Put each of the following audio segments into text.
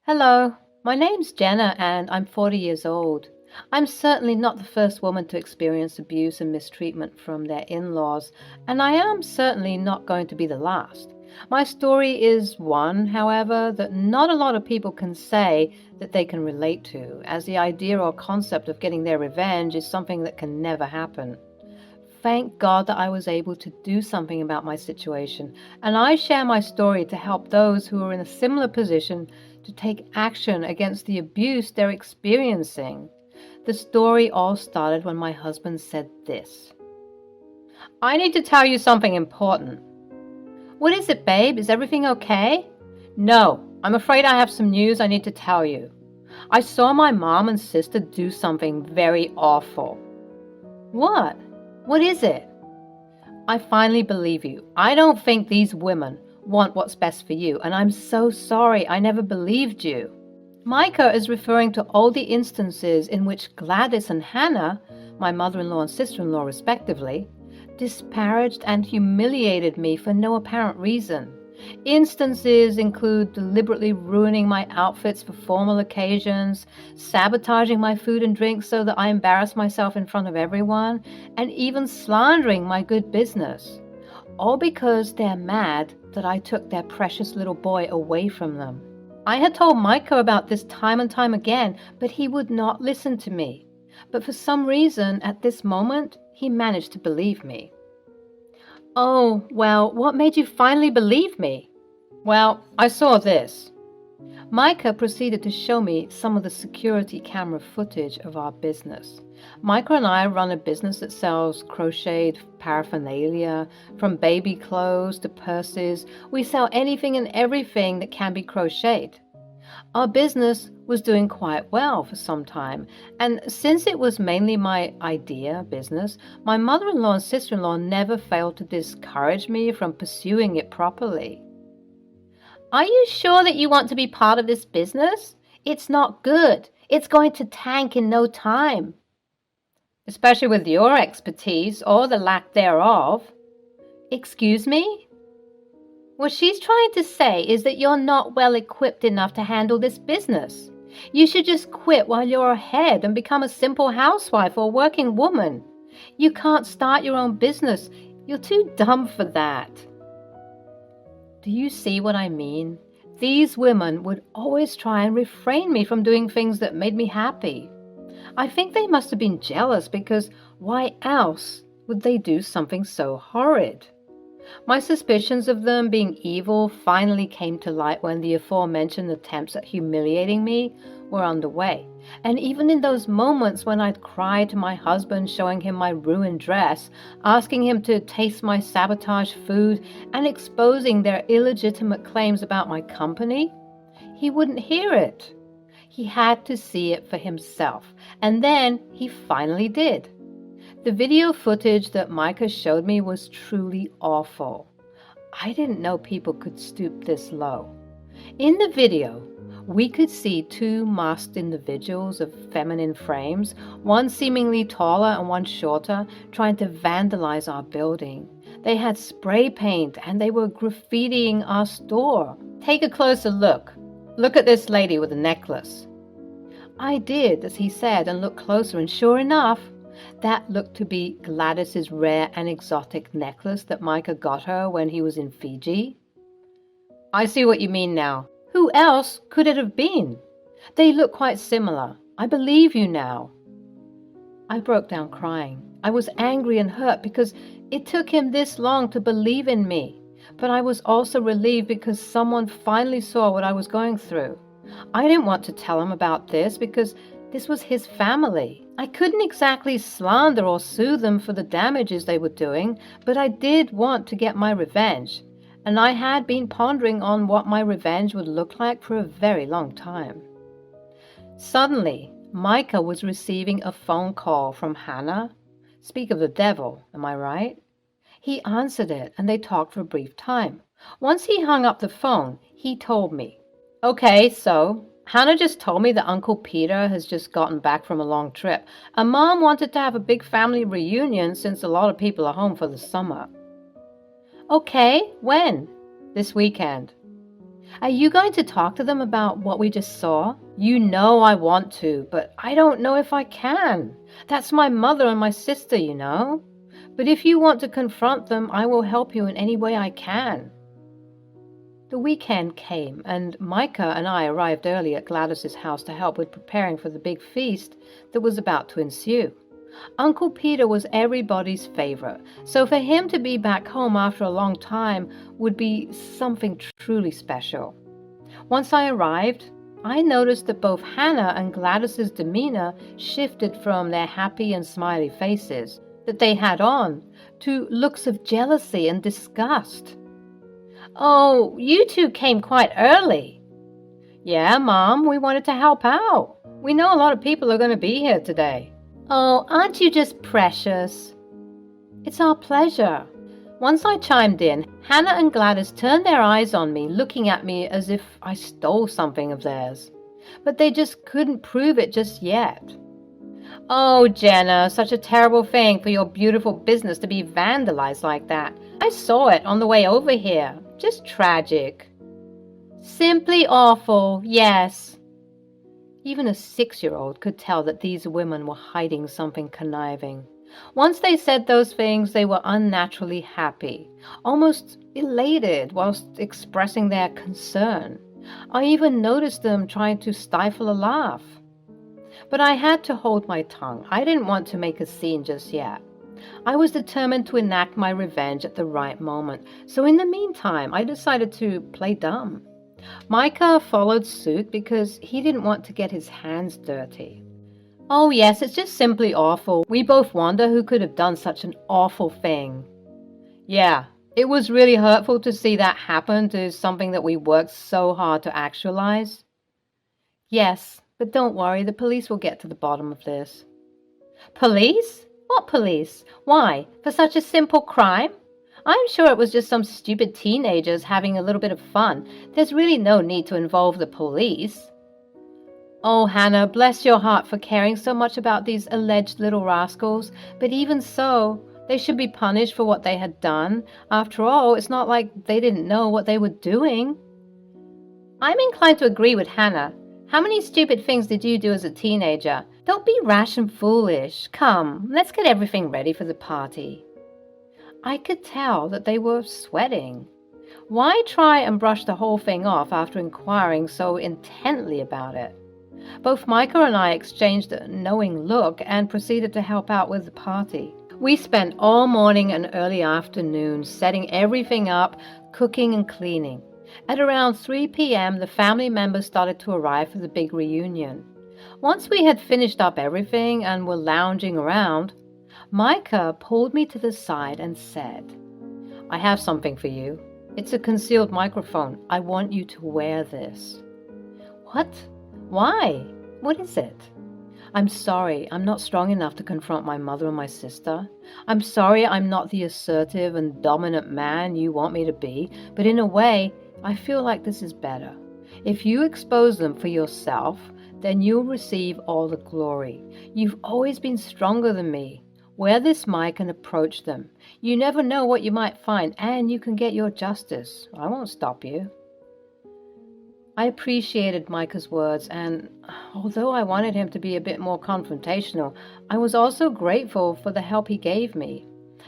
Hello, my name's Jenna and I'm 40 years old. I'm certainly not the first woman to experience abuse and mistreatment from their in-laws, and I am certainly not going to be the last. My story is one, however, that not a lot of people can say that they can relate to, as the idea or concept of getting their revenge is something that can never happen. Thank God that I was able to do something about my situation, and I share my story to help those who are in a similar position to take action against the abuse they're experiencing. The story all started when my husband said this: I need to tell you something important. What is it, babe? Is everything okay? No, I'm afraid I have some news I need to tell you. I saw my mom and sister do something very awful. What? What is it? I finally believe you. I don't think these women want what's best for you, and I'm so sorry I never believed you. Micah is referring to all the instances in which Gladys and Hannah, my mother-in-law and sister-in-law respectively, disparaged and humiliated me for no apparent reason. Instances include deliberately ruining my outfits for formal occasions, sabotaging my food and drink so that I embarrass myself in front of everyone, and even slandering my good business. All because they're mad that I took their precious little boy away from them. I had told Micah about this time and time again, but he would not listen to me. But for some reason, at this moment, he managed to believe me. Oh, well, what made you finally believe me? Well, I saw this. Micah proceeded to show me some of the security camera footage of our business. Micah and I run a business that sells crocheted paraphernalia, from baby clothes to purses. We sell anything and everything that can be crocheted. Our business was doing quite well for some time, and since it was mainly my idea business, my mother-in-law and sister-in-law never failed to discourage me from pursuing it properly. Are you sure that you want to be part of this business? It's not good. It's going to tank in no time. Especially with your expertise, or the lack thereof. Excuse me? What she's trying to say is that you're not well equipped enough to handle this business. You should just quit while you're ahead and become a simple housewife or working woman. You can't start your own business. You're too dumb for that. Do you see what I mean? These women would always try and refrain me from doing things that made me happy. I think they must have been jealous, because why else would they do something so horrid? My suspicions of them being evil finally came to light when the aforementioned attempts at humiliating me were underway. And even in those moments when I'd cry to my husband, showing him my ruined dress, asking him to taste my sabotage food, and exposing their illegitimate claims about my company, he wouldn't hear it. He had to see it for himself, and then he finally did. The video footage that Micah showed me was truly awful. I didn't know people could stoop this low. In the video, we could see two masked individuals of feminine frames, one seemingly taller and one shorter, trying to vandalize our building. They had spray paint and they were graffitiing our store. Take a closer look. Look at this lady with a necklace. I did as he said and looked closer, and sure enough, that looked to be Gladys's rare and exotic necklace that Micah got her when he was in Fiji. I see what you mean now. Who else could it have been? They look quite similar. I believe you now. I broke down crying. I was angry and hurt because it took him this long to believe in me. But I was also relieved because someone finally saw what I was going through. I didn't want to tell him about this because this was his family. I couldn't exactly slander or sue them for the damages they were doing, but I did want to get my revenge, and I had been pondering on what my revenge would look like for a very long time. Suddenly, Micah was receiving a phone call from Hannah. Speak of the devil, am I right? He answered it, and they talked for a brief time. Once he hung up the phone, he told me, "Okay, so Hannah just told me that Uncle Peter has just gotten back from a long trip, and Mom wanted to have a big family reunion since a lot of people are home for the summer." "Okay, when?" "This weekend." Are you going to talk to them about what we just saw? You know I want to, but I don't know if I can. That's my mother and my sister, you know. But if you want to confront them, I will help you in any way I can. The weekend came, and Micah and I arrived early at Gladys's house to help with preparing for the big feast that was about to ensue. Uncle Peter was everybody's favorite, so for him to be back home after a long time would be something truly special. Once I arrived, I noticed that both Hannah and Gladys's demeanor shifted from their happy and smiley faces that they had on to looks of jealousy and disgust. "Oh, you two came quite early." "Yeah, Mom, we wanted to help out. We know a lot of people are going to be here today." "Oh, aren't you just precious?" "It's our pleasure." Once I chimed in, Hannah and Gladys turned their eyes on me, looking at me as if I stole something of theirs. But they just couldn't prove it just yet. "Oh, Jenna, such a terrible thing for your beautiful business to be vandalized like that. I saw it on the way over here. Just tragic." "Simply awful, yes." Even a 6-year-old could tell that these women were hiding something conniving. Once they said those things, they were unnaturally happy, almost elated whilst expressing their concern. I even noticed them trying to stifle a laugh. But I had to hold my tongue. I didn't want to make a scene just yet. I was determined to enact my revenge at the right moment, so in the meantime, I decided to play dumb. Micah followed suit because he didn't want to get his hands dirty. "Oh yes, it's just simply awful. We both wonder who could have done such an awful thing." "Yeah, it was really hurtful to see that happen to something that we worked so hard to actualize." "Yes, but don't worry, the police will get to the bottom of this." "Police? What police? Why, for such a simple crime? I'm sure it was just some stupid teenagers having a little bit of fun. There's really no need to involve the police." "Oh, Hannah, bless your heart for caring so much about these alleged little rascals, but even so, they should be punished for what they had done. After all, it's not like they didn't know what they were doing." I'm inclined to agree with Hannah. How many stupid things did you do as a teenager? Don't be rash and foolish. Come, let's get everything ready for the party. I could tell that they were sweating. Why try and brush the whole thing off after inquiring so intently about it? Both Micah and I exchanged a knowing look and proceeded to help out with the party. We spent all morning and early afternoon setting everything up, cooking and cleaning. At around 3 p.m., the family members started to arrive for the big reunion. Once we had finished up everything and were lounging around, Micah pulled me to the side and said, "I have something for you. It's a concealed microphone. I want you to wear this." "What? Why? What is it?" "I'm sorry, I'm not strong enough to confront my mother and my sister. I'm sorry I'm not the assertive and dominant man you want me to be, but in a way, I feel like this is better. If you expose them for yourself, then you'll receive all the glory. You've always been stronger than me. Wear this mic and approach them. You never know what you might find, and you can get your justice. I won't stop you." I appreciated Micah's words, and although I wanted him to be a bit more confrontational, I was also grateful for the help he gave me.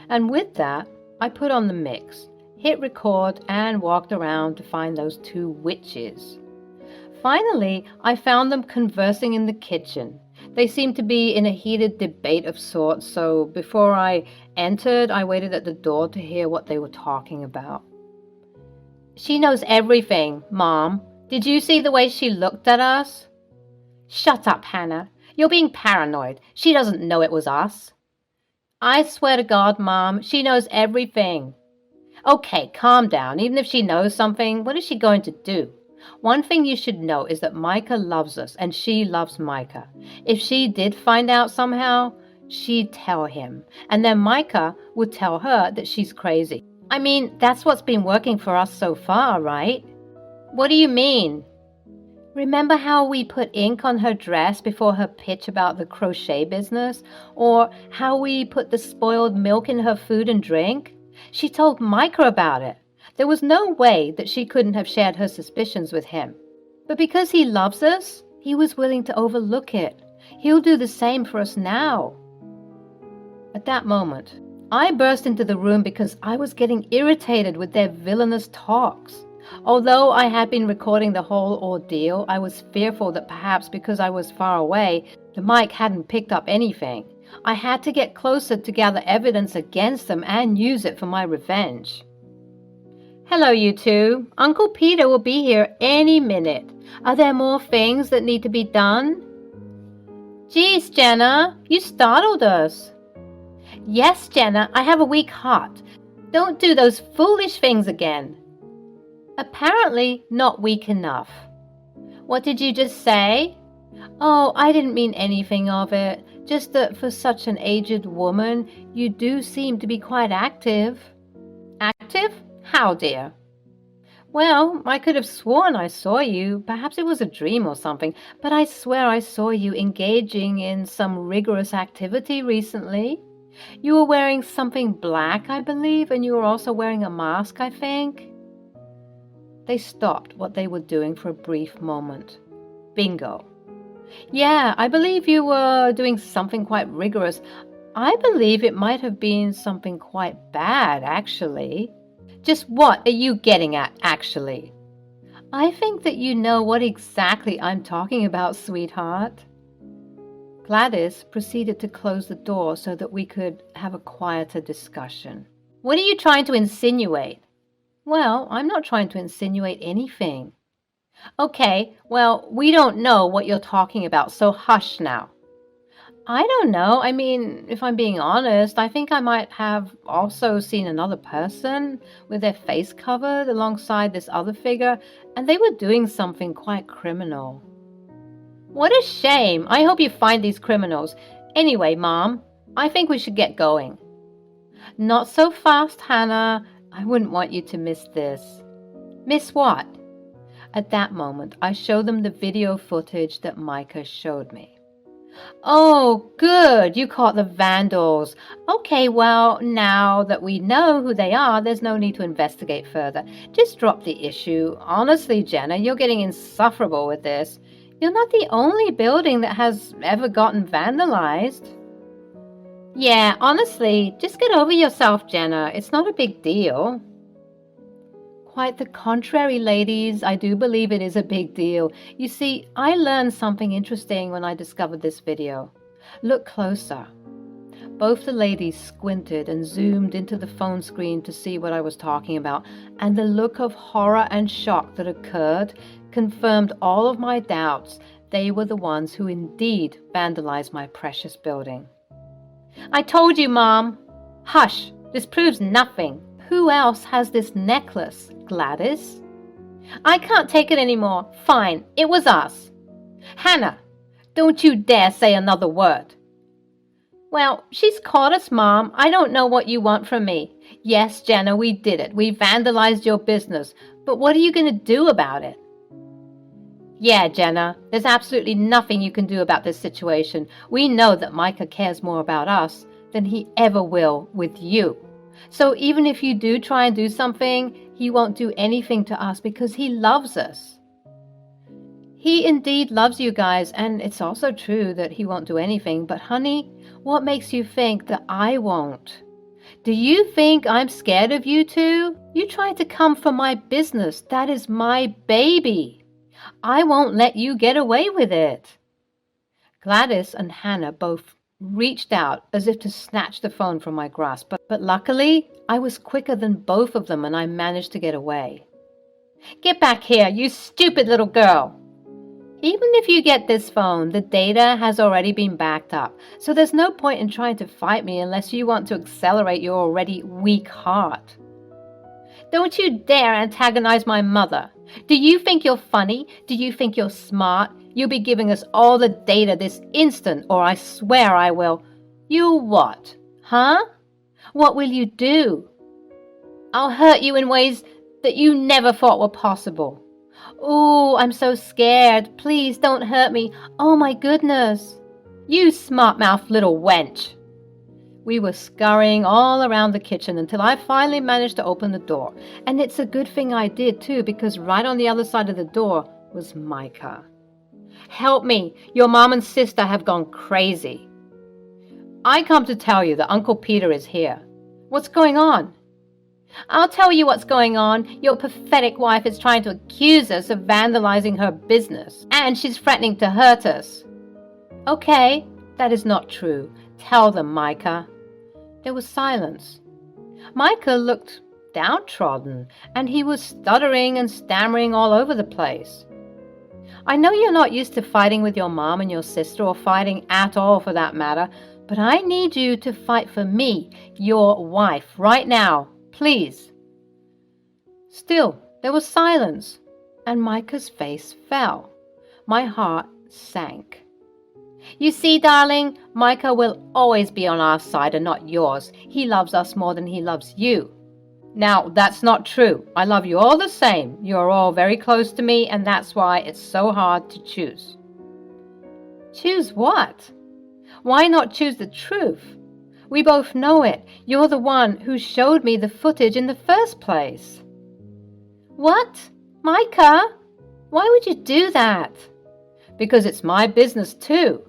And with that, I put on the mix, hit record, and walked around to find those two witches. Finally, I found them conversing in the kitchen. They seemed to be in a heated debate of sorts, so before I entered, I waited at the door to hear what they were talking about. "She knows everything, Mom. Did you see the way she looked at us?" "Shut up, Hannah. You're being paranoid. She doesn't know it was us." "I swear to God, Mom, she knows everything." "Okay, calm down. Even if she knows something, what is she going to do? One thing you should know is that Micah loves us, and she loves Micah. If she did find out somehow, she'd tell him, and then Micah would tell her that she's crazy. I mean, that's what's been working for us so far, right?" "What do you mean?" "Remember how we put ink on her dress before her pitch about the crochet business? Or how we put the spoiled milk in her food and drink? She told Micah about it. There was no way that she couldn't have shared her suspicions with him. But because he loves us, he was willing to overlook it. He'll do the same for us now. At that moment, I burst into the room because I was getting irritated with their villainous talks. Although I had been recording the whole ordeal, I was fearful that perhaps because I was far away, the mic hadn't picked up anything. I had to get closer to gather evidence against them and use it for my revenge. Hello, you two. Uncle Peter will be here any minute. Are there more things that need to be done? Geez, Jenna, you startled us. Yes, Jenna, I have a weak heart. Don't do those foolish things again. Apparently not weak enough. What did you just say? Oh, I didn't mean anything of it. Just that for such an aged woman, you do seem to be quite active. Active? How, dear? Well, I could have sworn I saw you. Perhaps it was a dream or something, but I swear I saw you engaging in some rigorous activity recently. You were wearing something black, I believe, and you were also wearing a mask, I think. They stopped what they were doing for a brief moment. Bingo. Yeah, I believe you were doing something quite rigorous. I believe it might have been something quite bad, actually. Just what are you getting at, actually? I think that you know what exactly I'm talking about, sweetheart. Gladys proceeded to close the door so that we could have a quieter discussion. What are you trying to insinuate? Well, I'm not trying to insinuate anything. Okay, well, we don't know what you're talking about, so hush now. I don't know. I mean, if I'm being honest, I think I might have also seen another person with their face covered alongside this other figure, and they were doing something quite criminal. What a shame. I hope you find these criminals. Anyway, Mom, I think we should get going. Not so fast, Hannah. I wouldn't want you to miss this. Miss what? At that moment, I showed them the video footage that Micah showed me. Oh, good, you caught the vandals. Okay, well, now that we know who they are, there's no need to investigate further. Just drop the issue. Honestly, Jenna, you're getting insufferable with this. You're not the only building that has ever gotten vandalized. Yeah, honestly, just get over yourself, Jenna. It's not a big deal. Quite the contrary, ladies. I do believe it is a big deal. You see, I learned something interesting when I discovered this video. Look closer. Both the ladies squinted and zoomed into the phone screen to see what I was talking about, and the look of horror and shock that occurred confirmed all of my doubts. They were the ones who indeed vandalized my precious building. I told you, Mom. Hush, this proves nothing. Who else has this necklace, Gladys? I can't take it anymore. Fine, it was us. Hannah, don't you dare say another word. Well, she's caught us, Mom. I don't know what you want from me. Yes, Jenna, we did it. We vandalized your business. But what are you going to do about it? Yeah, Jenna, there's absolutely nothing you can do about this situation. We know that Micah cares more about us than he ever will with you. So even if you do try and do something, he won't do anything to us because he loves us. He indeed loves you guys, and it's also true that he won't do anything. But honey, what makes you think that I won't? Do you think I'm scared of you two? You tried to come for my business. That is my baby. I won't let you get away with it. Gladys and Hannah both reached out as if to snatch the phone from my grasp, but luckily I was quicker than both of them and I managed to get away. Get back here, you stupid little girl. Even if you get this phone, the data has already been backed up, so there's no point in trying to fight me unless you want to accelerate your already weak heart. Don't you dare antagonize my mother. Do you think you're funny? Do you think you're smart? You'll be giving us all the data this instant, or I swear I will. You'll what? Huh? What will you do? I'll hurt you in ways that you never thought were possible. Oh, I'm so scared. Please don't hurt me. Oh my goodness. You smart-mouthed little wench. We were scurrying all around the kitchen until I finally managed to open the door. And it's a good thing I did too, because right on the other side of the door was Micah. "Help me! Your mom and sister have gone crazy. I come to tell you that Uncle Peter is here. What's going on?" "I'll tell you what's going on. Your pathetic wife is trying to accuse us of vandalizing her business, and she's threatening to hurt us." "Okay, that is not true. Tell them, Micah." There was silence. Micah looked downtrodden, and he was stuttering and stammering all over the place. "I know you're not used to fighting with your mom and your sister, or fighting at all for that matter, but I need you to fight for me, your wife, right now. Please." Still, there was silence, and Micah's face fell. My heart sank. "You see, darling, Micah will always be on our side and not yours. He loves us more than he loves you." "Now, that's not true. I love you all the same. You're all very close to me, and that's why it's so hard to choose." "Choose what? Why not choose the truth? We both know it. You're the one who showed me the footage in the first place." "What? Micah? Why would you do that?" "Because it's my business too.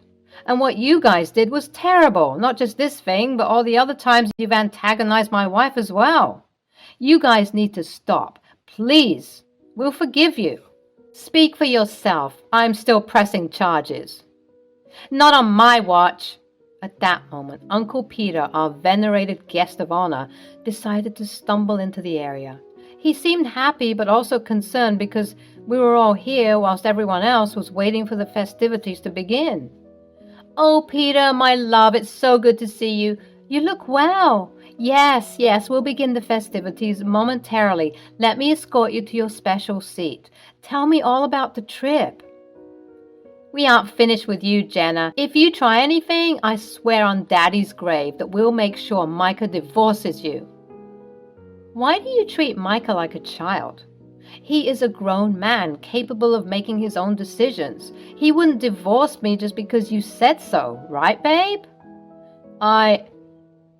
And what you guys did was terrible. Not just this thing, but all the other times you've antagonized my wife as well. You guys need to stop. Please. We'll forgive you." "Speak for yourself. I'm still pressing charges." "Not on my watch." At that moment, Uncle Peter, our venerated guest of honor, decided to stumble into the area. He seemed happy but also concerned because we were all here whilst everyone else was waiting for the festivities to begin. "Oh, Peter, my love, it's so good to see you. You look well." Yes, we'll begin the festivities momentarily. Let me escort you to your special seat. Tell me all about the trip." "We aren't finished with you, Jenna. If you try anything, I swear on Daddy's grave that we'll make sure Micah divorces you." "Why do you treat Micah like a child? He is a grown man capable of making his own decisions. He wouldn't divorce me just because you said so, right, babe?"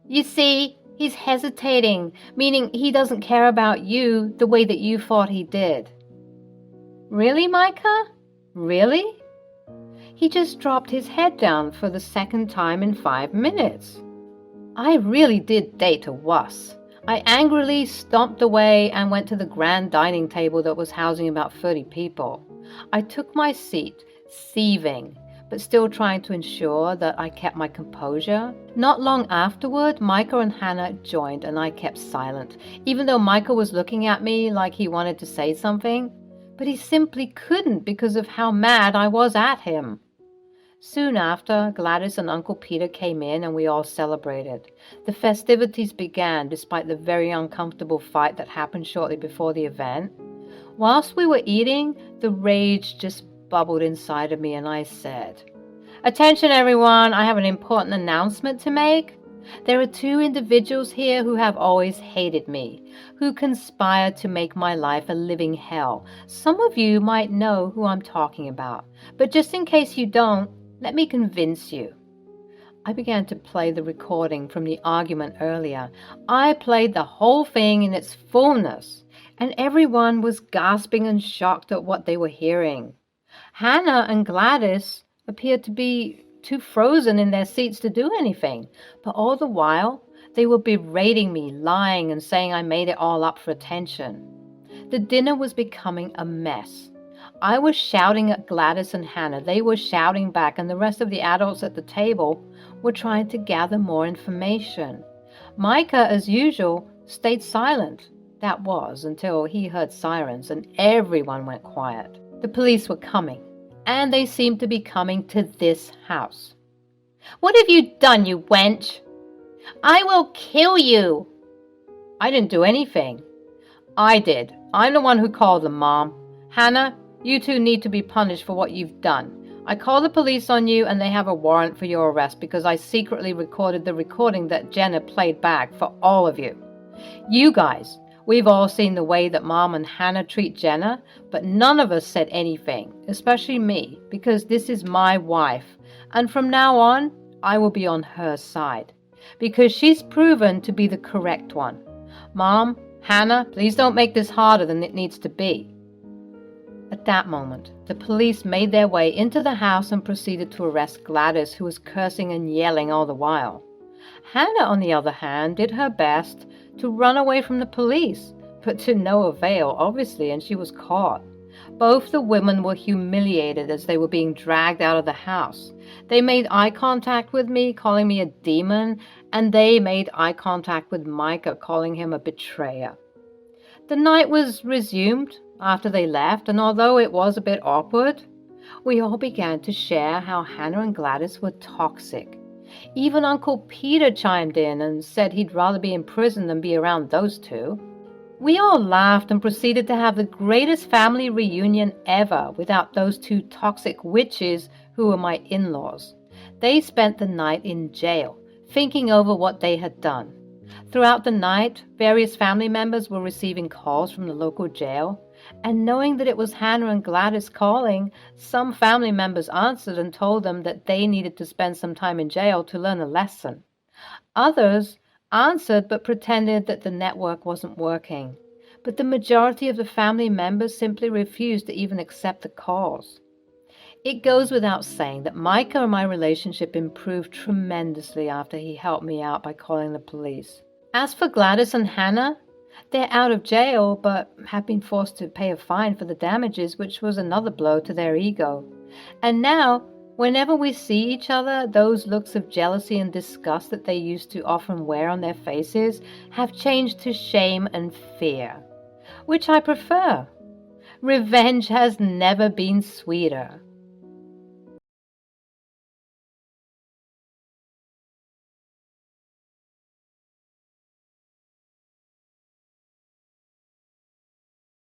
You see, he's hesitating, meaning he doesn't care about you the way that you thought he did." "Really, Micah? Really?" He just dropped his head down for the second time in 5 minutes. I really did date a wuss. I angrily stomped away and went to the grand dining table that was housing about 30 people. I took my seat, seething, but still trying to ensure that I kept my composure. Not long afterward, Micah and Hannah joined, and I kept silent, even though Micah was looking at me like he wanted to say something, but he simply couldn't because of how mad I was at him. Soon after, Gladys and Uncle Peter came in and we all celebrated. The festivities began despite the very uncomfortable fight that happened shortly before the event. Whilst we were eating, the rage just bubbled inside of me and I said, "Attention everyone, I have an important announcement to make. There are 2 individuals here who have always hated me, who conspired to make my life a living hell. Some of you might know who I'm talking about, but just in case you don't, let me convince you." I began to play the recording from the argument earlier. I played the whole thing in its fullness, and everyone was gasping and shocked at what they were hearing. Hannah and Gladys appeared to be too frozen in their seats to do anything, but all the while they were berating me, lying and saying I made it all up for attention. The dinner was becoming a mess. I was shouting at Gladys and Hannah. They were shouting back, and the rest of the adults at the table were trying to gather more information. Micah, as usual, stayed silent. That was until he heard sirens and everyone went quiet. The police were coming, and they seemed to be coming to this house. "What have you done, you wench?" "I will kill you." "I didn't do anything." "I did. I'm the one who called them, Mom. Hannah, you 2 need to be punished for what you've done. I called the police on you and they have a warrant for your arrest because I secretly recorded the recording that Jenna played back for all of you. You guys, we've all seen the way that Mom and Hannah treat Jenna, but none of us said anything, especially me, because this is my wife, and from now on, I will be on her side. because she's proven to be the correct one. Mom, Hannah, please don't make this harder than it needs to be. At that moment, the police made their way into the house and proceeded to arrest Gladys, who was cursing and yelling all the while. Hannah, on the other hand, did her best to run away from the police, but to no avail, obviously, and she was caught. Both the women were humiliated as they were being dragged out of the house. They made eye contact with me, calling me a demon, and they made eye contact with Micah, calling him a betrayer. The night was resumed after they left, and although it was a bit awkward, we all began to share how Hannah and Gladys were toxic. Even Uncle Peter chimed in and said he'd rather be in prison than be around those two. We all laughed and proceeded to have the greatest family reunion ever without those two toxic witches who were my in-laws. They spent the night in jail, thinking over what they had done. Throughout the night, various family members were receiving calls from the local jail, and knowing that it was Hannah and Gladys calling, some family members answered and told them that they needed to spend some time in jail to learn a lesson. Others answered but pretended that the network wasn't working. But the majority of the family members simply refused to even accept the calls. It goes without saying that Micah and my relationship improved tremendously after he helped me out by calling the police. As for Gladys and Hannah, they're out of jail but have been forced to pay a fine for the damages, which was another blow to their ego. And now, whenever we see each other, those looks of jealousy and disgust that they used to often wear on their faces have changed to shame and fear, which I prefer. Revenge has never been sweeter.